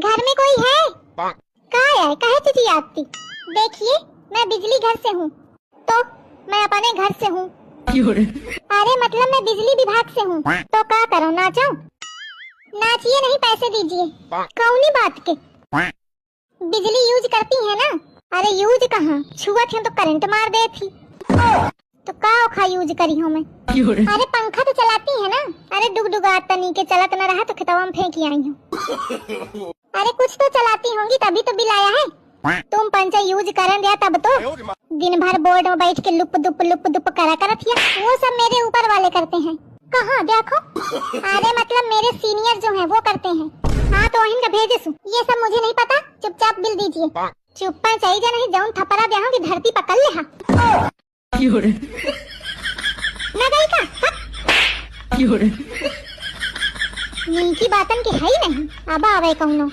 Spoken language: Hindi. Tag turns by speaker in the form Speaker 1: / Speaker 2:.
Speaker 1: घर में कोई है? कहाँ है? कहे तुझी आती? देखिए मैं बिजली घर से हूँ। तो मैं अपने घर से हूँ। अरे मतलब मैं बिजली विभाग से हूँ। तो क्या करो, नाचो? नाचिए नहीं, पैसे दीजिए। कौनी बात के? बिजली यूज करती है ना? अरे यूज कहाँ, छुआ थे तो करंट मार दे थी। तो का औखा यूज करी हूँ मैं? अरे पंखा तो चलाती है ना? अरे डुगडुगा तनी के चलत न रहा तो खितवा में फेंक आई हूँ। अरे कुछ तो चलाती होंगी तभी तो बिल आया है। तुम पंचा यूज करन दिया तब तो दिन भर बोर्ड में बैठ के लुप दुप करा करत हिया। वो सब मेरे ऊपर वाले करते हैं। कहाँ देखो? अरे मतलब मेरे सीनियर जो हैं वो करते हैं। हाँ तो इनका भेजे सु, ये सब मुझे नहीं पता। चुपचाप बिल दीजिए। चुप्पा चाहिए नहीं, जाऊं थपरा ब्याहों की धरती पकड़ ले। हाँ न गई का नीकी बातन के है ही नहीं। अब आवे कहूँ